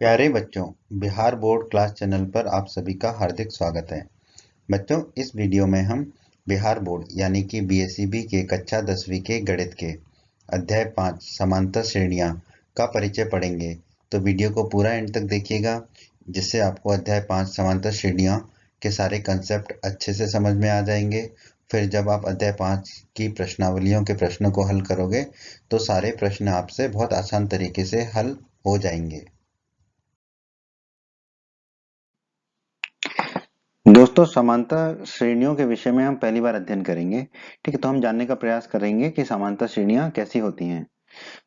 प्यारे बच्चों, Bihar board class channel पर आप सभी का हार्दिक स्वागत है। बच्चों, इस वीडियो में हम बिहार बोर्ड यानी कि बीएसईबी के कक्षा 10वीं के गणित के अध्याय 5 समांतर श्रेणियां का परिचय पढ़ेंगे। तो वीडियो को पूरा एंड तक देखिएगा, जिससे आपको अध्याय 5 समांतर श्रेणियां के सारे कंसेप्ट अच्छे से समझ में आ जाएंगे। फिर जब आप अध्याय 5 की प्रश्नावलियों के प्रश्नों को हल करोगे तो सारे प्रश्न आपसे बहुत आसान तरीके से हल हो जाएंगे। दोस्तों, समांतर श्रेणियों के विषय में हम पहली बार अध्ययन करेंगे। ठीक है, तो हम जानने का प्रयास करेंगे कि समांतर श्रेणियां कैसी होती हैं।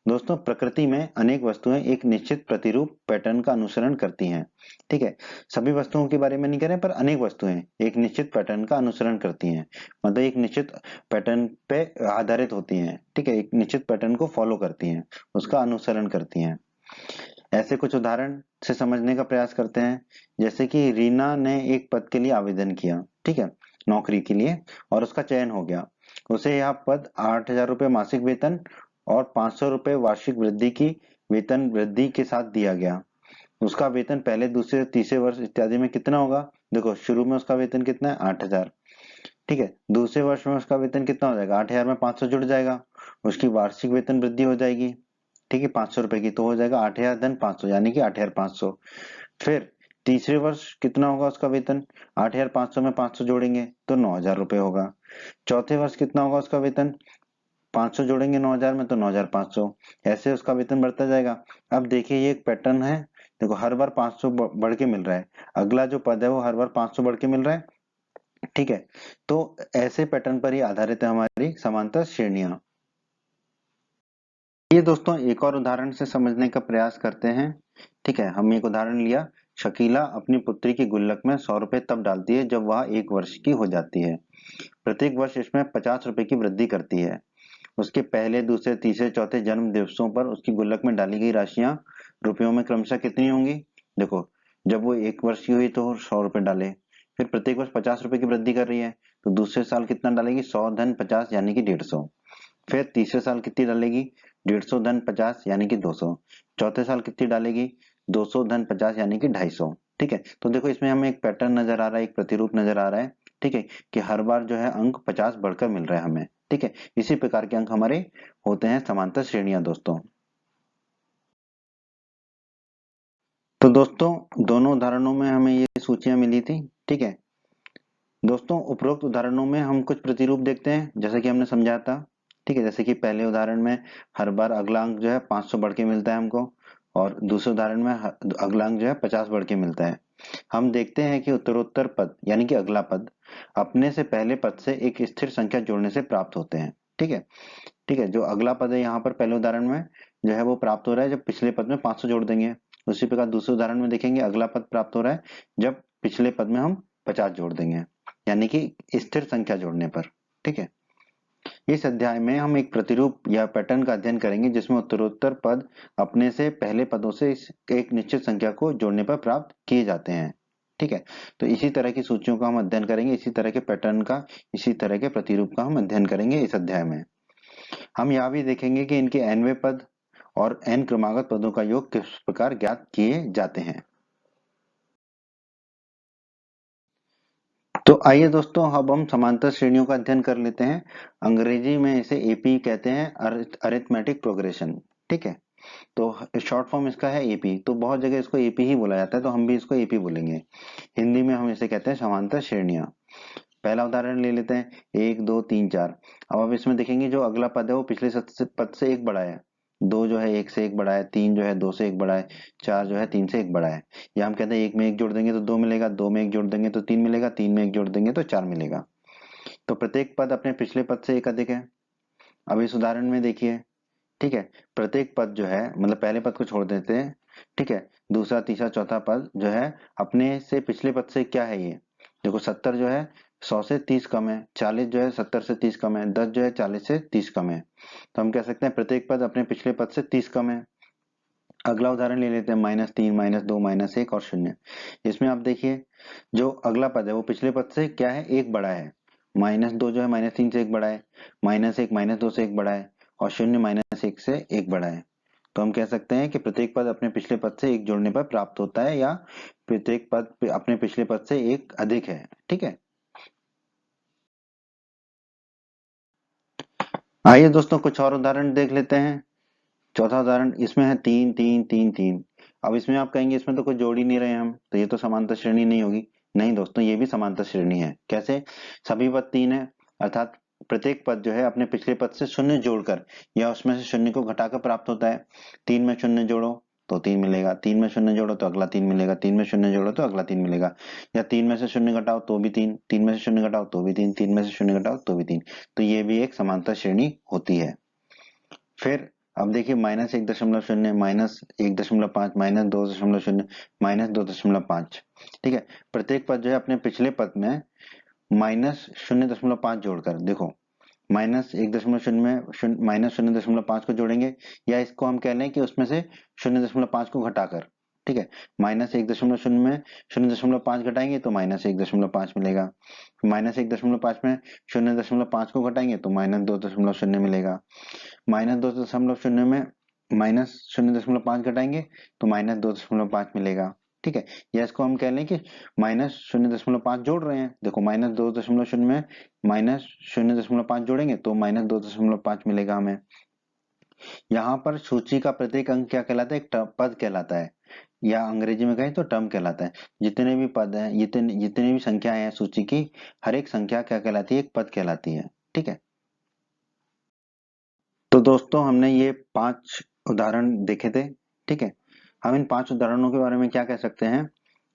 दोस्तों, प्रकृति में अनेक वस्तुएं एक निश्चित प्रतिरूप पैटर्न का अनुसरण करती हैं। ठीक है, सभी वस्तुओं के बारे में नहीं करें, पर अनेक वस्तुएं एक निश्चित पैटर्न का अनुसरण करती हैं। मतलब एक निश्चित पैटर्न पे आधारित होती हैं। ठीक है, एक निश्चित पैटर्न को फॉलो करती हैं, उसका अनुसरण करती हैं। ऐसे कुछ उदाहरण से समझने का प्रयास करते हैं। जैसे कि रीना ने एक पद के लिए आवेदन किया, ठीक है, नौकरी के लिए, और उसका चयन हो गया। उसे यह पद 8,000 रुपये मासिक वेतन और 500 रुपये वार्षिक वृद्धि की वेतन वृद्धि के साथ दिया गया। उसका वेतन पहले, दूसरे, तीसरे वर्ष इत्यादि में कितना होगा? देखो, शुरू में उसका वेतन कितना है? 8,000। ठीक है, दूसरे वर्ष में उसका वेतन कितना हो जाएगा? 8,000 में 500 जुड़ जाएगा, उसकी वार्षिक वेतन वृद्धि हो जाएगी। ठीक है, 500 रुपए की, तो हो जाएगा 8,000 धन 500 यानी कि 8,500। फिर तीसरे वर्ष कितना होगा उसका वेतन? 8,500 में 500 जोड़ेंगे तो 9,000 रुपये होगा। चौथे वर्ष कितना होगा उसका वेतन? 500 जोड़ेंगे 9,000 में तो 9,500। ऐसे उसका वेतन बढ़ता जाएगा। अब देखिए, ये एक पैटर्न है। देखो, हर बार 500 बढ़ के मिल रहा है। अगला जो पद है वो हर बार 500 बढ़ के मिल रहा है। ठीक है, तो ऐसे पैटर्न पर ही आधारित है हमारी समांतर श्रेणियां। ये दोस्तों, एक और उदाहरण से समझने का प्रयास करते हैं। ठीक है, हम एक उदाहरण लिया। शकीला अपनी पुत्री की गुल्लक में 100 रुपए तब डालती है जब वह 1 वर्ष की हो जाती है। प्रत्येक वर्ष इसमें 50 रुपए की वृद्धि करती है। उसके पहले, दूसरे, तीसरे, चौथे जन्म दिवसों पर उसकी गुल्लक में डाली गई राशियां रुपयों में क्रमशः कितनी होंगी? देखो, जब वो 1 वर्ष की हुई तो 100 रुपए डाले। फिर प्रत्येक वर्ष 50 रुपए की वृद्धि कर रही है, तो दूसरे साल कितना डालेगी? 100 धन 50 यानी कि 150। फिर तीसरे साल कितनी डालेगी? 150 धन 50 यानी कि 200। चौथे साल कितनी डालेगी? 200 धन 50 यानी कि 250। ठीक है, तो देखो, इसमें हमें एक पैटर्न नजर आ रहा है, एक प्रतिरूप नजर आ रहा है। ठीक है, कि हर बार जो है अंक 50 बढ़कर मिल रहा है हमें। ठीक है, इसी प्रकार के अंक हमारे होते हैं समांतर श्रेणियां दोस्तों। तो दोस्तों, दोनों उदाहरणों में हमें ये सूचियां मिली थी। ठीक है दोस्तों, उपरोक्त उदाहरणों में हम कुछ प्रतिरूप देखते हैं, जैसा कि हमने समझा था। ठीक है, जैसे कि पहले उदाहरण में हर बार अगला अंक जो है 500 बढ़ के मिलता है हमको, और दूसरे उदाहरण में अगला अंक जो है 50 बढ़ के मिलता है। हम देखते हैं कि उत्तरोत्तर पद यानी कि अगला पद अपने से पहले पद से एक स्थिर संख्या जोड़ने से प्राप्त होते हैं। ठीक है, ठीक है, जो अगला पद है यहाँ पर पहले उदाहरण में जो है वो प्राप्त हो रहा है जब पिछले पद में 500 जोड़ देंगे। उसी प्रकार दूसरे उदाहरण में देखेंगे अगला पद प्राप्त हो रहा है जब पिछले पद में हम 50 जोड़ देंगे, यानी कि स्थिर संख्या जोड़ने पर। ठीक है, इस अध्याय में हम एक प्रतिरूप या पैटर्न का अध्ययन करेंगे जिसमें उत्तरोत्तर पद अपने से पहले पदों से एक निश्चित संख्या को जोड़ने पर प्राप्त किए जाते हैं। ठीक है, तो इसी तरह की सूचियों का हम अध्ययन करेंगे, इसी तरह के पैटर्न का, इसी तरह के प्रतिरूप का हम अध्ययन करेंगे इस अध्याय में। हम यह भी देखेंगे कि इनके nवें पद और n क्रमागत पदों का योग किस प्रकार ज्ञात किए जाते हैं। तो आइए दोस्तों, अब हम समांतर श्रेणियों का अध्ययन कर लेते हैं। अंग्रेजी में इसे एपी कहते हैं, अरिथमेटिक प्रोग्रेशन। ठीक है, तो शॉर्ट फॉर्म इसका है एपी। तो बहुत जगह इसको एपी ही बोला जाता है, तो हम भी इसको एपी बोलेंगे। हिंदी में हम इसे कहते हैं समांतर श्रेणियां। पहला उदाहरण ले लेते हैं, 1 2 3 4। अब इसमें देखेंगे जो अगला पद है वो पिछले पद से एक बड़ा है। 2 जो है 1 से 1 बड़ा है, 3 जो है 2 से 1 बड़ा है, 4 जो है 3 से 1 बड़ा है। या हम कहते हैं 1 में 1 जोड़ देंगे तो 2 मिलेगा, 2 में 1 जोड़ देंगे तो 3 मिलेगा, 3 में 1 जोड़ देंगे तो 4 मिलेगा। तो प्रत्येक पद अपने पिछले पद से एक अधिक है। अब इस उदाहरण में देखिए, ठीक है, प्रत्येक पद जो है, मतलब पहले पद को छोड़ देते हैं। ठीक है, दूसरा, तीसरा, चौथा पद जो है अपने से पिछले पद से क्या है? ये देखो, 70 जो है 100 से 30 कम है, 40 जो है 70 से 30 कम है, 10 जो है 40 से 30 कम है। तो हम कह सकते हैं प्रत्येक पद अपने पिछले पद से 30 कम है। अगला उदाहरण ले लेते हैं, -3 -2 -1 और 0। इसमें आप देखिए, जो अगला पद है वो पिछले पद से क्या है? एक बड़ा है। -2 जो है -3 से एक बड़ा है, -1 -2 से एक बड़ा है, और 0 -1 से एक बड़ा है। तो हम कह सकते हैं कि प्रत्येक पद अपने पिछले पद से एक जोड़ने पर प्राप्त होता है, या प्रत्येक पद अपने पिछले पद से एक अधिक है। ठीक है, आइए दोस्तों कुछ और उदाहरण देख लेते हैं। चौथा उदाहरण, इसमें है 3 3 3 3। अब इसमें आप कहेंगे इसमें तो कोई जोड़ ही नहीं रहे हम, तो ये तो समांतर श्रेणी नहीं होगी। नहीं दोस्तों, ये भी समांतर श्रेणी है। कैसे? सभी पद 3 है, अर्थात प्रत्येक पद जो है अपने पिछले पद से शून्य जोड़कर या उसमें से शून्य को घटाकर प्राप्त होता है। 3 में शून्य जोड़ो तो 3 मिलेगा, 3 में शून्य जोड़ो तो अगला 3 मिलेगा, 3 में शून्य जोड़ो तो अगला 3 मिलेगा, या 3 में से शून्य घटाओ तो भी 3, 3 में से शून्य घटाओ तो भी 3, 3 में से शून्य घटाओ तो भी 3। तो ये भी एक समांतर श्रेणी होती है। फिर अब देखिए -1.0, -1.5, -2.0, -2.5। ठीक है, प्रत्येक पद जो है अपने पिछले पद में -0.5 जोड़कर, देखो -1.0 में -0.5 को जोड़ेंगे, या इसको हम कह लें कि उसमें से 0.5 को घटाकर। ठीक है, -1.0 में 0.5 घटाएंगे तो -1.5 मिलेगा, -1.5 में 0.5 को घटाएंगे तो -2.0 मिलेगा, -2.0 में -0.5 घटाएंगे तो -2.5 मिलेगा। ठीक है, या इसको हम कह लें कि -0.5 जोड़ रहे हैं, देखो -2.0 में -0.5 जोड़ेंगे तो -2.5 मिलेगा हमें। यहाँ पर सूची का प्रत्येक अंक क्या कहलाता है? एक पद कहलाता है, या अंग्रेजी में कहें तो टर्म कहलाता है। जितने भी पद हैं, जितने भी संख्याएं हैं सूची की, हर एक संख्या क्या कहलाती है? एक पद कहलाती है। ठीक है, तो दोस्तों हमने ये 5 उदाहरण देखे थे। ठीक है, हम इन 5 उदाहरणों के बारे में क्या कह सकते हैं?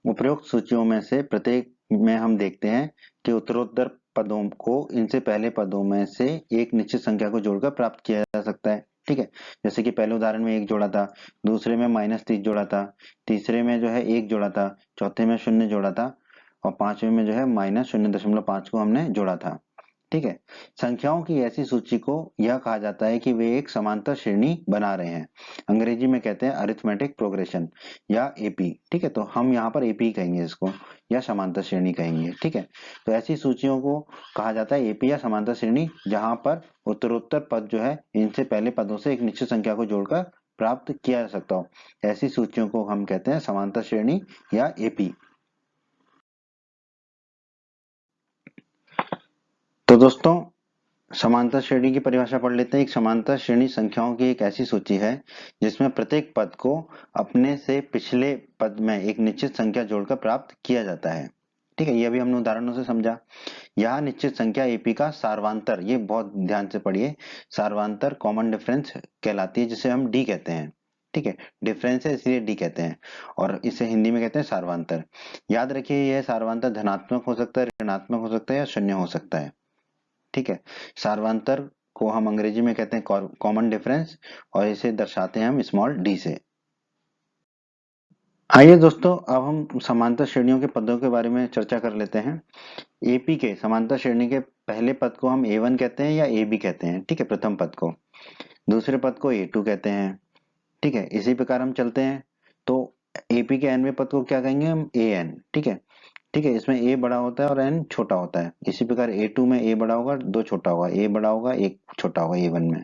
उपरोक्त सूचियों में से प्रत्येक में हम देखते हैं कि उत्तरोत्तर पदों को इनसे पहले पदों में से एक निश्चित संख्या को जोड़कर प्राप्त किया जा सकता है। ठीक है, जैसे कि पहले उदाहरण में 1 जोड़ा था, दूसरे में -30 जोड़ा था, तीसरे में जो है 1 जोड़ा था, चौथे में 0 जोड़ा था, और पांचवें में जो है -0.5 को हमने जोड़ा था। ठीक है, संख्याओं की ऐसी सूची को यह कहा जाता है कि वे एक समांतर श्रेणी बना रहे हैं। अंग्रेजी में कहते हैं अरिथमेटिक प्रोग्रेशन या एपी। ठीक है, तो हम यहाँ पर एपी कहेंगे इसको, या समांतर श्रेणी कहेंगे। ठीक है, तो ऐसी सूचियों को कहा जाता है एपी या समांतर श्रेणी, जहां पर उत्तरोत्तर पद जो है इनसे पहले पदों से एक निश्चित संख्या को जोड़कर प्राप्त किया जा सकता हो। ऐसी सूचियों को हम कहते हैं समांतर श्रेणी या एपी। तो दोस्तों समांतर श्रेणी की परिभाषा पढ़ लेते हैं। एक समांतर श्रेणी संख्याओं की एक ऐसी सूची है जिसमें प्रत्येक पद को अपने से पिछले पद में एक निश्चित संख्या जोड़कर प्राप्त किया जाता है। ठीक है, ये अभी हमने उदाहरणों से समझा। यह निश्चित संख्या एपी का सार्वांतर, ये बहुत ध्यान से पढ़िए, सार्वांतर कॉमन डिफरेंस कहलाती है, जिसे हम डी कहते हैं। ठीक है, डिफरेंस है इसलिए डी कहते हैं, और इसे हिंदी में कहते हैं सार्वांतर। याद रखिए यह सार्वांतर धनात्मक हो सकता है, ऋणात्मक हो सकता है, या शून्य हो सकता है। ठीक है, सार्वंतर को हम अंग्रेजी में कहते हैं कॉमन डिफरेंस, और इसे दर्शाते हैं हम स्मॉल डी से। आइए दोस्तों अब हम समांतर श्रेणियों के पदों के बारे में चर्चा कर लेते हैं। एपी के समांतर श्रेणी के पहले पद को हम ए1 कहते हैं या ए बी कहते हैं। ठीक है, प्रथम पद को, दूसरे पद को ए2 कहते हैं। ठीक है, इसी प्रकार हम चलते हैं, तो एपी के एनवें पद को क्या कहेंगे हम? A N. ठीक है, ठीक है, इसमें ए बड़ा होता है और एन छोटा होता है। इसी प्रकार ए2 में ए बड़ा होगा, 2 छोटा होगा, ए बड़ा होगा, 1 छोटा होगा ए1 में।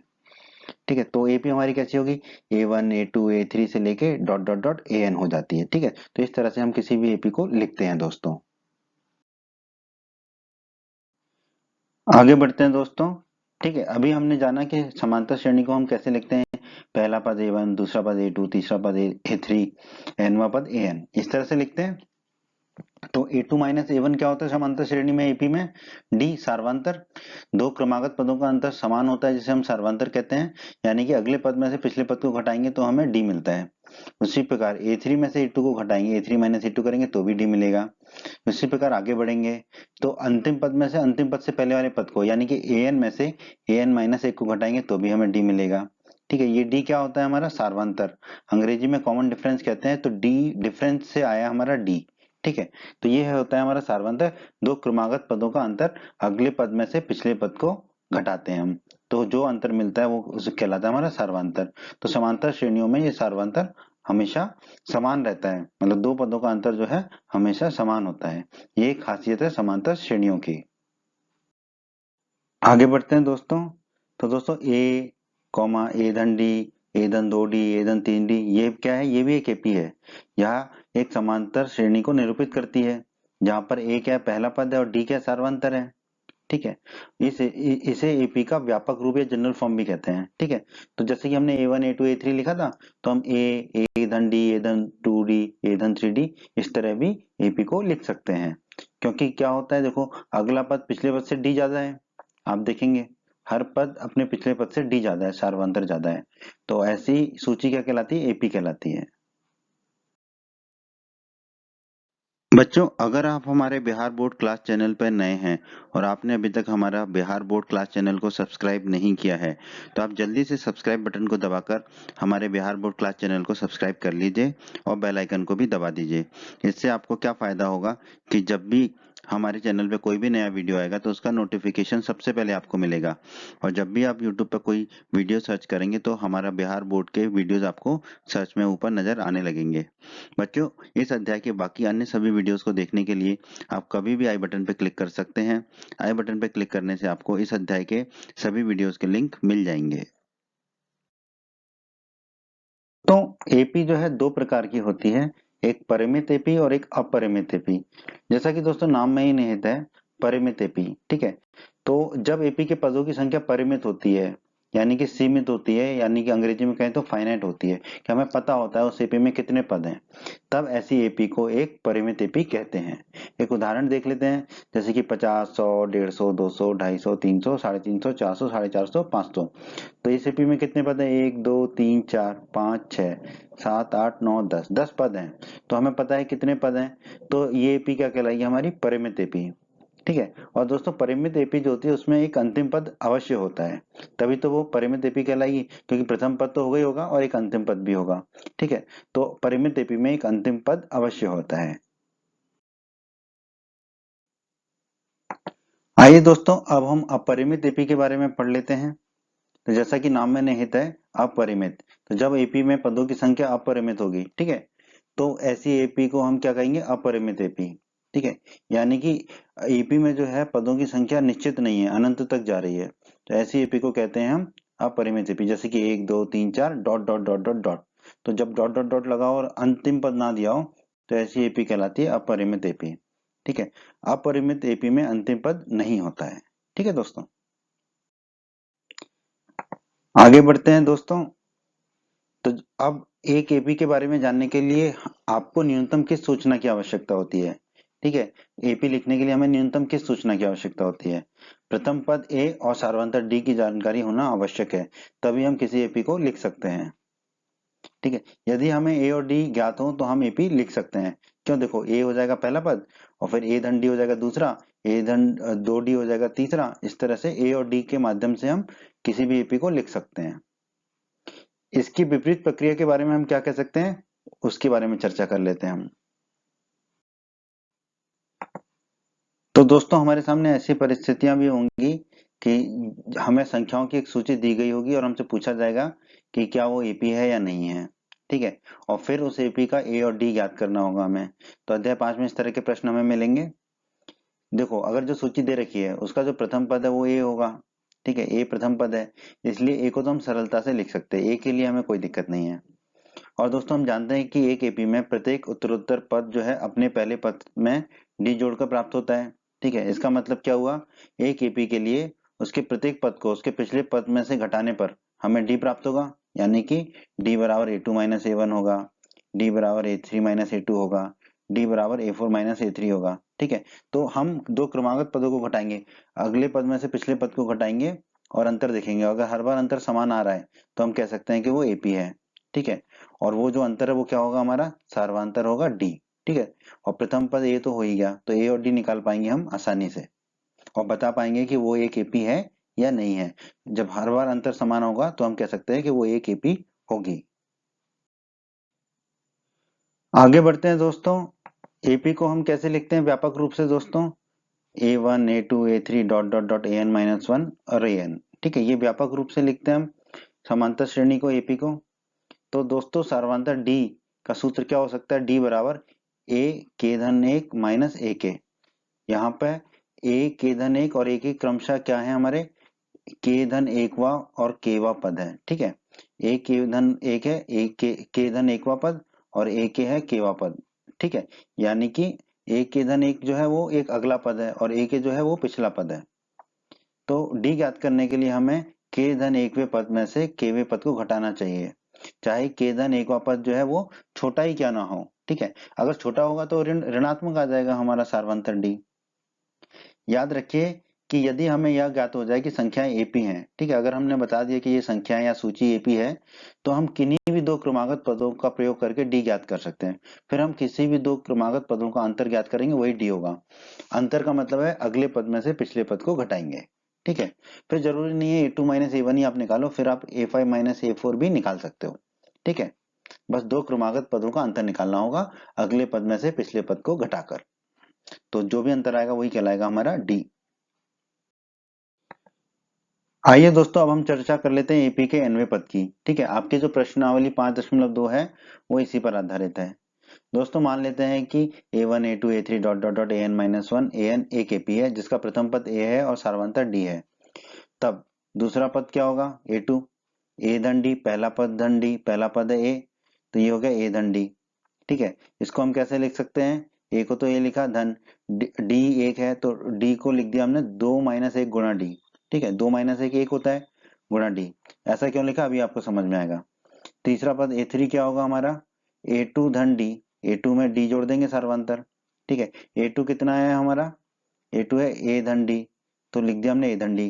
ठीक है, तो एपी हमारी कैसी होगी? ए1 ए2 ए3 से लेके dot dot dot A N हो जाती है। ठीक है, तो इस तरह से हम किसी भी एपी को लिखते हैं दोस्तों। आगे बढ़ते हैं दोस्तों। ठीक है, अभी हमने जाना कि समांतर श्रेणी को हम कैसे लिखते हैं। पहला पद ए1, दूसरा पद ए2, तीसरा पद ए3, एनवा पद ए एन, इस तरह से लिखते हैं। तो A2 माइनस A1 क्या होता है समांतर श्रेणी में एपी में? डी, सार्वंतर। दो क्रमागत पदों का अंतर समान होता है जिसे हम सार्वंतर कहते हैं, यानी कि अगले पद में से पिछले पद को घटाएंगे तो हमें डी मिलता है। उसी प्रकार A3 में से A2 को घटाएंगे, A3 माइनस A2 करेंगे तो भी डी मिलेगा। उसी प्रकार आगे बढ़ेंगे तो अंतिम पद में से अंतिम पद से पहले वाले पद को, यानी कि AN में से AN माइनस 1 को घटाएंगे तो भी हमें डी मिलेगा। ठीक है, ये डी क्या होता है? हमारा सार्वंतर। अंग्रेजी में कॉमन डिफरेंस कहते हैं, तो डी डिफरेंस से आया हमारा डी। ठीक है, तो ये होता है हमारा सार्वंतर। दो क्रमागत पदों का अंतर, अगले पद में से पिछले पद को घटाते हैं हम, तो जो अंतर मिलता है वो उसे कहलाता है हमारा सार्वंतर। तो समांतर श्रेणियों में ये सार्वंतर हमेशा समान रहता है, मतलब दो पदों का अंतर जो है हमेशा समान होता है। ये एक खासियत है समांतर श्रेणियों की। आगे बढ़ते हैं दोस्तों। तो दोस्तों ए कॉमा ए धन डी, ए धन 2d ए धन 3d, ये क्या है, ये भी एक एपी है। यह एक समांतर श्रेणी को निरूपित करती है जहां पर ए क्या है, पहला पद है, और डी क्या है, सार्वंतर है। ठीक है, इसे एपी का व्यापक रूप या जनरल फॉर्म भी कहते हैं। ठीक है, तो जैसे कि हमने A1 A2 A3 लिखा था, तो हम ए धन डी ए धन 2d ए धन 3d इस तरह भी एपी को लिख सकते हैं। क्योंकि क्या होता है, देखो अगला पद पिछले पद से डी ज्यादा है, आप देखेंगे हर पद अपने पिछले पद से डी ज्यादा है, सार्वंतर ज्यादा है, तो ऐसी सूची क्या कहलाती है, एपी कहलाती है। बच्चों, अगर आप हमारे बिहार बोर्ड क्लास चैनल पर नए हैं और आपने अभी तक हमारा बिहार बोर्ड क्लास चैनल को सब्सक्राइब नहीं किया है, तो आप जल्दी से सब्सक्राइब बटन को दबाकर हमारे बिहार बोर्ड क्लास चैनल को सब्सक्राइब कर लीजिए और बेल आइकन को भी दबा दीजिए। इससे आपको क्या फायदा होगा कि जब भी हमारे चैनल पे कोई भी नया वीडियो आएगा तो उसका नोटिफिकेशन सबसे पहले आपको मिलेगा, और जब भी आप यूट्यूब पर कोई वीडियो सर्च करेंगे तो हमारा बिहार बोर्ड के वीडियोज आपको सर्च में ऊपर नजर आने लगेंगे। बच्चों, इस अध्याय के बाकी अन्य सभी वीडियोस को देखने के लिए आप कभी भी आई बटन पर क्लिक कर सकते हैं। आई बटन पर क्लिक करने से आपको इस अध्याय के सभी वीडियोस के लिंक मिल जाएंगे। तो एपी जो है दो प्रकार की होती है, एक परिमित एपी और एक अपरिमित एपी। जैसा कि दोस्तों नाम में ही निहित है, परिमित एपी। ठीक है, तो जब एपी के पदों की संख्या परिमित होती है, यानी कि सीमित होती है, यानी कि अंग्रेजी में कहें तो फाइनाइट होती है, कि हमें पता होता है उस एपी में कितने पद हैं, तब ऐसी एपी को एक परिमित एपी कहते हैं। एक उदाहरण देख लेते हैं, जैसे कि 50, 100, 150, 200, 250, 300, 350, 400, 450, 500। तो इस एपी में कितने पद हैं, 1 2 3 4 5 6 7 8 9 10, 10 पद हैं। तो हमें पता है कितने पद हैं, तो ये एपी क्या कहलाएगी, हमारी परिमित एपी। ठीक है, और दोस्तों परिमित एपी जो होती है उसमें एक अंतिम पद अवश्य होता है, तभी तो वो परिमित एपी कहलाएगी, क्योंकि प्रथम पद तो होगा ही होगा और एक अंतिम पद भी होगा। ठीक है, तो परिमित एपी में एक अंतिम पद अवश्य होता है। आइए दोस्तों, अब हम अपरिमित एपी के बारे में पढ़ लेते हैं। तो जैसा कि नाम में निहित है, अपरिमित, तो जब एपी में पदों की संख्या अपरिमित होगी, ठीक है, तो ऐसी एपी को हम क्या कहेंगे, अपरिमित एपी। ठीक है, यानी कि एपी में जो है पदों की संख्या निश्चित नहीं है, अनंत तक जा रही है, तो ऐसी एपी को कहते हैं हम अपरिमित एपी। जैसे कि 1 2 3 4 dot dot dot dot dot, तो जब डॉट डॉट डॉट लगा और अंतिम पद ना दिया हो, तो ऐसी एपी कहलाती है अपरिमित एपी। ठीक है, अपरिमित एपी में अंतिम पद नहीं होता है। ठीक है दोस्तों, आगे बढ़ते हैं दोस्तों। तो अब एक एपी के बारे में जानने के लिए आपको न्यूनतम किस सूचना की आवश्यकता होती है। ठीक है, एपी लिखने के लिए हमें न्यूनतम किस सूचना की आवश्यकता होती है, प्रथम पद ए और सार्वंतर डी की जानकारी होना आवश्यक है, तभी हम किसी एपी को लिख सकते हैं। ठीक है, यदि हमें ए और डी ज्ञात हो तो हम एपी लिख सकते हैं। क्यों, देखो ए हो जाएगा पहला पद, और फिर ए धन डी हो जाएगा दूसरा, ए धन 2d हो जाएगा तीसरा, इस तरह से ए और डी के माध्यम से हम किसी भी एपी को लिख सकते हैं। इसकी विपरीत प्रक्रिया के बारे में हम क्या कह सकते हैं, उसके बारे में चर्चा कर लेते हैं हम। तो दोस्तों हमारे सामने ऐसी परिस्थितियां भी होंगी कि हमें संख्याओं की एक सूची दी गई होगी और हमसे पूछा जाएगा कि क्या वो एपी है या नहीं है। ठीक है, और फिर उस एपी का ए और डी ज्ञात करना होगा हमें। तो अध्याय 5 में इस तरह के प्रश्न हमें मिलेंगे। देखो, अगर जो सूची दे रखी है उसका जो प्रथम पद है वो ए होगा। ठीक है, ए प्रथम पद है, इसलिए ए को तो हम सरलता से लिख सकते हैं, ए के लिए हमें कोई दिक्कत नहीं है। और दोस्तों हम जानते हैं कि एक एपी में प्रत्येक उत्तरोत्तर पद जो है अपने पहले पद में डी जोड़कर प्राप्त होता है। ठीक है, इसका मतलब क्या हुआ, एक एपी के लिए उसके प्रत्येक पद को उसके पिछले पद में से घटाने पर हमें डी प्राप्त होगा, यानी कि डी बराबर ए टू माइनस ए वन होगा, डी बराबर ए थ्री माइनस ए टू होगा, डी बराबर ए फोर माइनस ए थ्री होगा। ठीक है, तो हम दो क्रमागत पदों को घटाएंगे, अगले पद में से पिछले पद को घटाएंगे और अंतर देखेंगे, अगर हर बार अंतर समान आ रहा है तो हम कह सकते हैं कि वो एपी है। ठीक है, और वो जो अंतर है वो क्या होगा, हमारा सार्वंतर होगा डी। ठीक है, और प्रथम पद ए तो हो ही गया, तो ए और डी निकाल पाएंगे हम आसानी से और बता पाएंगे कि वो एक एपी है या नहीं है। जब हर बार अंतर समान होगा तो हम कह सकते हैं कि वो एक एपी होगी। आगे बढ़ते हैं दोस्तों, एपी को हम कैसे लिखते हैं व्यापक रूप से दोस्तों, A one A two A three dot dot dot A N minus one और ए एन। ठीक है, ये व्यापक रूप से लिखते हैं हम समांतर श्रेणी को, एपी को। तो दोस्तों सार्वंतर डी का सूत्र क्या हो सकता है, डी बराबर ए के धन एक माइनस ए के। यहाँ पे ए के धन एक और ए के क्रमशः क्या है हमारे, के धन एकवा और केवा पद है। ठीक है, ए के धन एक है, ए के धन एकवा पद और ए के है केवा पद, ठीक है। यानी कि ए के धन एक जो है वो एक अगला पद है और ए के जो है वो पिछला पद है। तो डी ज्ञात करने के लिए हमें के धन एकवें पद में से केवें पद को घटाना चाहिए, चाहे के धन एकवा पद जो है वो छोटा ही क्या ना हो, ठीक है। अगर छोटा होगा तो ऋणात्मक आ जाएगा हमारा सारवंतर डी। याद रखिए कि यदि हमें यह ज्ञात हो जाए कि संख्याएं एपी हैं, ठीक है, अगर हमने बता दिया कि ये संख्याएं या सूची एपी है, तो हम किन्हीं भी दो क्रमागत पदों का प्रयोग करके डी ज्ञात कर सकते हैं। फिर हम किसी भी दो क्रमागत पदों का अंतर ज्ञात करेंगे, वही डी होगा। अंतर का मतलब है अगले पद में से पिछले पद को घटाएंगे, ठीक है। फिर जरूरी नहीं है ए टू माइनस ए वन ही आप निकालो, फिर आप ए फाइव माइनस ए फोर भी निकाल सकते हो, ठीक है। बस दो क्रमागत पदों का अंतर निकालना होगा अगले पद में से पिछले पद को घटाकर। तो जो भी अंतर आएगा वही कहलाएगा हमारा डी। आइए दोस्तों, अब हम चर्चा कर लेते हैं एपी के nवें पद की, ठीक है। आपकी जो प्रश्नावली 5.2 है वो इसी पर आधारित है। दोस्तों मान लेते हैं कि a1 a2 a3 dot dot dot an minus one an एक एपी है जिसका प्रथम पद a है और सार्वंतर d है। तब दूसरा पद क्या होगा, a2 a धन d, पहला पद धन d, पहला पद है a, तो ये हो गया a धन d, ठीक है। इसको हम कैसे लिख सकते हैं, a को तो ये लिखा धन, d एक है तो d को लिख दिया हमने 2 - 1 गुणा d, ठीक है। 2 - 1 1 होता है गुणा डी। ऐसा क्यों लिखा अभी आपको समझ में आएगा। तीसरा पद ए3 क्या होगा हमारा, ए2 धन डी, ए2 में डी जोड़ देंगे सर्वांतर, ठीक है। ए2 कितना है हमारा, ए2 है ए धन डी, तो लिख दिया हमने ए धन डी,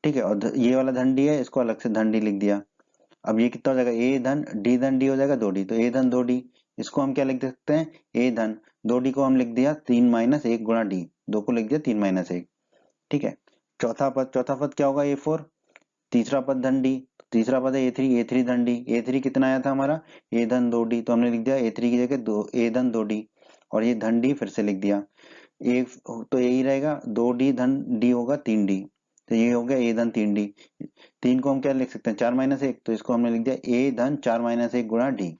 ठीक है। और ये वाला धन डी है, इसको अलग से धन डी लिख दिया। अब ये कितना हो जाएगा, ए धन डी हो जाएगा 2d, तो ए धन 2d, इसको हम क्या लिख सकते हैं, ए धन 2d को हम लिख दिया 3 - 1 गुणा डी, 2 को लिख दिया 3 - 1, ठीक है। चौथा पद क्या होगा, ए4, तीसरा पद धन डी, तीसरा पद है ए थ्री धन डी, ए थ्री कितना आया था हमारा, ए धन 2d, तो हमने लिख दिया ए थ्री की जगह दो ए धन 2d, और ये धन डी फिर से लिख दिया। एक तो यही रहेगा, 2d धन डी होगा 3d, तो ये हो गया ए धन 3d। तीन को हम क्या लिख सकते हैं, 4 - 1, तो इसको हमने लिख दिया ए धन 4 - 1 गुणा डी।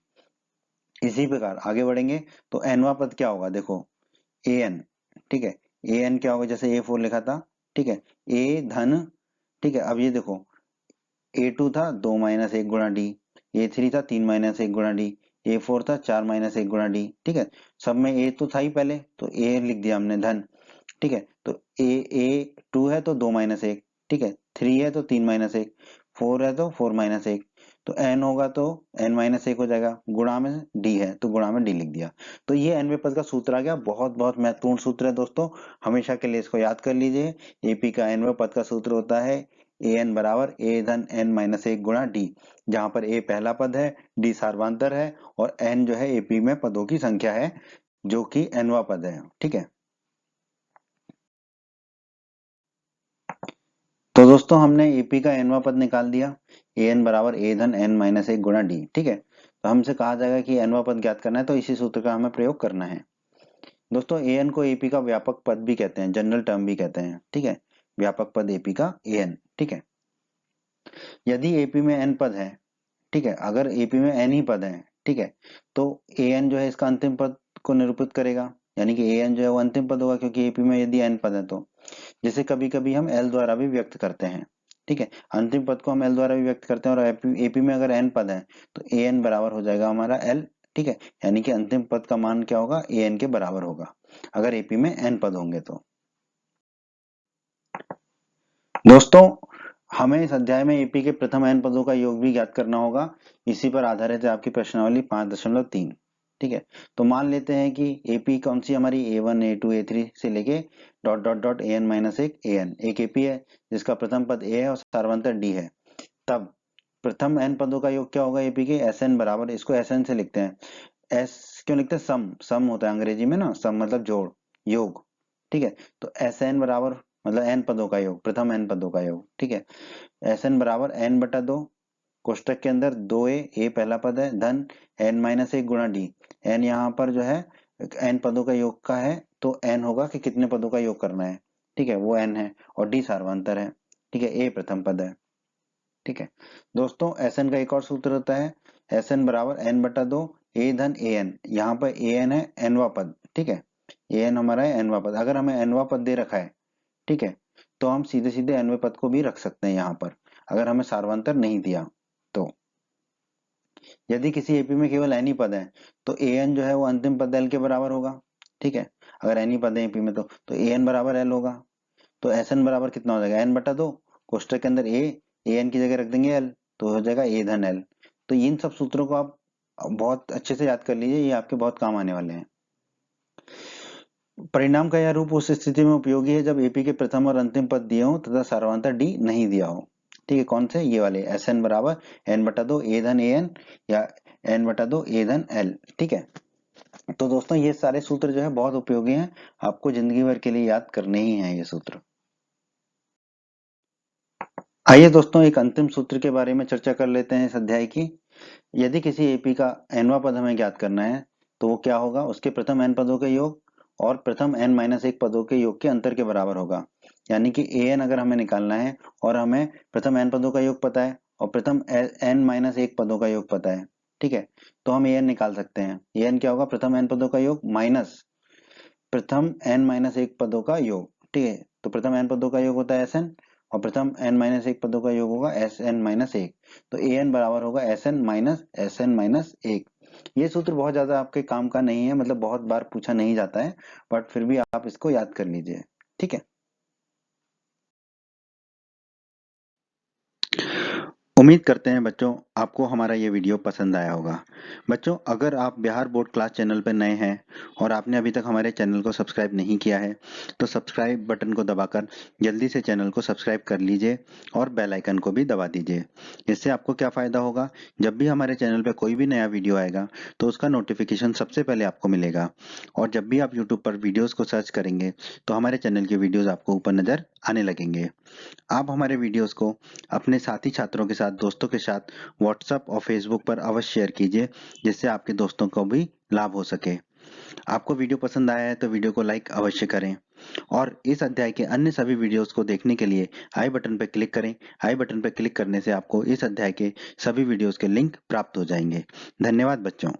इसी प्रकार आगे बढ़ेंगे तो एनवा पद क्या होगा, देखो ए एन, ठीक है। ए एन क्या होगा, जैसे ए4 लिखा था, ठीक है, ए धन, ठीक है। अब ये देखो ए2 था 2 - 1 गुणा डी, ए3 था 3 - 1 गुणा डी, ए4 था 4 - 1 गुणा डी, ठीक है। सब में ए तो था ही पहले, तो ए लिख दिया हमने धन, ठीक है। तो ए टू है तो 2 - 1, ठीक है, 3 है तो 3 - 1, 4 है तो 4 - 1, तो एन होगा तो n - 1 हो जाएगा, गुणा में डी है तो गुणा में डी लिख दिया। तो ये nवें पद का सूत्र आ गया, बहुत बहुत महत्वपूर्ण सूत्र है दोस्तों, हमेशा के लिए इसको याद कर लीजिए। एपी का nवें पद का सूत्र होता है ए एन बराबर ए धन n - 1 गुणा डी, जहां पर ए पहला पद है, डी सार्वधातर है और n जो है एपी में पदों की संख्या है जो कि nवा पद है, ठीक है। तो दोस्तों हमने एपी का nवा पद निकाल दिया, ए एन बराबर ए धन n - 1 गुणा डी, ठीक है। तो हमसे कहा जाएगा कि nवा पद ज्ञात करना है, तो इसी सूत्र का हमें प्रयोग करना है। दोस्तों ए एन को एपी का व्यापक पद भी कहते हैं, जनरल टर्म भी कहते हैं, ठीक है। व्यापक पद एपी का ए एन, ठीक है। यदि एपी में एन पद है, ठीक है, अगर एपी में एन ही पद है, ठीक है, तो ए एन जो है इसका अंतिम पद को निरूपित करेगा, यानी कि ए एन जो है वो अंतिम पद होगा, क्योंकि एपी में यदि एन पद है तो, जिसे कभी कभी हम एल द्वारा भी व्यक्त करते हैं, ठीक है। अंतिम पद को हम एल द्वारा भी व्यक्त करते हैं, और एपी में अगर एन पद है तो ए एन बराबर हो जाएगा हमारा एल, ठीक है। यानी कि अंतिम पद का मान क्या होगा, ए एन के बराबर होगा अगर एपी में एन पद होंगे तो। दोस्तों हमें इस अध्याय में एपी के प्रथम एन पदों का योग भी ज्ञात करना होगा, इसी पर आधारित है आपकी प्रश्नावली 5.3, ठीक है। तो मान लेते हैं कि एपी कौन सी हमारी ए1 ए2 ए3 से लेके dot dot dot an-1 an एक एपी है जिसका प्रथम पद ए है और सार्वंतर डी है। तब प्रथम एन पदों का योग क्या होगा एपी के, एस एन बराबर, इसको एस एन से लिखते हैं, एस क्यों लिखते हैं, सम, सम होता है अंग्रेजी में ना, सम मतलब जोड़, योग, ठीक है। तो एस एन बराबर मतलब एन पदों का योग, प्रथम एन पदों का योग, ठीक है। एस एन बराबर एन बटा 2, कोष्टक के अंदर 2a, ए पहला पद है, धन n - 1 गुणा डी, एन यहाँ पर जो है एन पदों का योग का है, तो एन होगा कि कितने पदों का योग करना है, ठीक है, वो एन है, और डी सार्वंतर है, ठीक है, ए प्रथम पद है, ठीक है। दोस्तों एस एन का एक और सूत्र होता है, एस एन बराबर एन बटा 2 ए धन ए एन, यहाँ पर ए एन है एनवा पद, ठीक है, ए एन हमारा है एनवा पद। अगर हमें एनवा पद दे रखा है, ठीक है, तो हम सीधे सीधे एनवे पद को भी रख सकते हैं यहाँ पर, अगर हमें सार्वंतर नहीं दिया तो। यदि किसी एपी में केवल एन ही पद है तो ए एन जो है वो अंतिम पद एल के बराबर होगा। ठीक है, अगर एन ही पद है एपी में तो ए एन बराबर एल होगा। तो एस एन बराबर कितना हो जाएगा, एन बटा दो, कोष्टक के अंदर ए एन की जगह रख देंगे एल, तो हो जाएगा ए धन एल। तो इन सब सूत्रों को आप बहुत अच्छे से याद कर लीजिए, ये आपके बहुत काम आने वाले हैं। परिणाम का यह रूप उस स्थिति में उपयोगी है जब एपी के प्रथम और अंतिम पद दिए हो तथा सार्वधातुक डी नहीं दिया हो। ठीक है, कौन से, ये वाले, एस एन बराबर एन बटा दो ए धन ए एन या एन बटा दो ए धन एल। ठीक है, तो दोस्तों ये सारे सूत्र जो है बहुत उपयोगी हैं, आपको जिंदगी भर के लिए याद करने ही हैं ये सूत्र। आइए दोस्तों एक अंतिम सूत्र के बारे में चर्चा कर लेते हैं इस अध्याय की। यदि किसी एपी का nवां पद हमें ज्ञात करना है तो वो क्या होगा, उसके प्रथम n पदों के योग और प्रथम n माइनस एक पदों के योग के अंतर के बराबर होगा। यानी कि an अगर हमें निकालना है और हमें प्रथम n पदों का योग पता है और प्रथम n माइनस एक पदों का योग पता है, ठीक है, तो हम an निकाल सकते हैं। an क्या होगा, प्रथम n पदों का योग माइनस प्रथम n माइनस एक पदों का योग। ठीक है, तो प्रथम n पदों का योग होता है Sn और प्रथम n माइनस एक पदों का योग होगा Sn माइनस एक। तो an बराबर होगा Sn माइनस एक। ये सूत्र बहुत ज्यादा आपके काम का नहीं है, मतलब बहुत बार पूछा नहीं जाता है, बट फिर भी आप इसको याद कर लीजिए। ठीक है, उम्मीद करते हैं बच्चों आपको हमारा ये वीडियो पसंद आया होगा। बच्चों अगर आप बिहार बोर्ड क्लास चैनल पर नए हैं और आपने अभी तक हमारे चैनल को सब्सक्राइब नहीं किया है तो सब्सक्राइब बटन को दबाकर जल्दी से चैनल को सब्सक्राइब कर लीजिए और बेल आइकन को भी दबा दीजिए। इससे आपको क्या फ़ायदा होगा, जब भी हमारे चैनल पर कोई भी नया वीडियो आएगा तो उसका नोटिफिकेशन सबसे पहले आपको मिलेगा। और जब भी आप यूट्यूब पर वीडियोज़ को सर्च करेंगे तो हमारे चैनल के वीडियोज़ आपको ऊपर नज़र आने लगेंगे। आप हमारे वीडियोस को अपने साथी छात्रों के साथ, दोस्तों के साथ व्हाट्सएप और फेसबुक पर अवश्य शेयर कीजिए, जिससे आपके दोस्तों को भी लाभ हो सके। आपको वीडियो पसंद आया है तो वीडियो को लाइक अवश्य करें और इस अध्याय के अन्य सभी वीडियोस को देखने के लिए आई बटन पर क्लिक करें। आई बटन पर क्लिक करने से आपको इस अध्याय के सभी वीडियोस के लिंक प्राप्त हो जाएंगे। धन्यवाद बच्चों।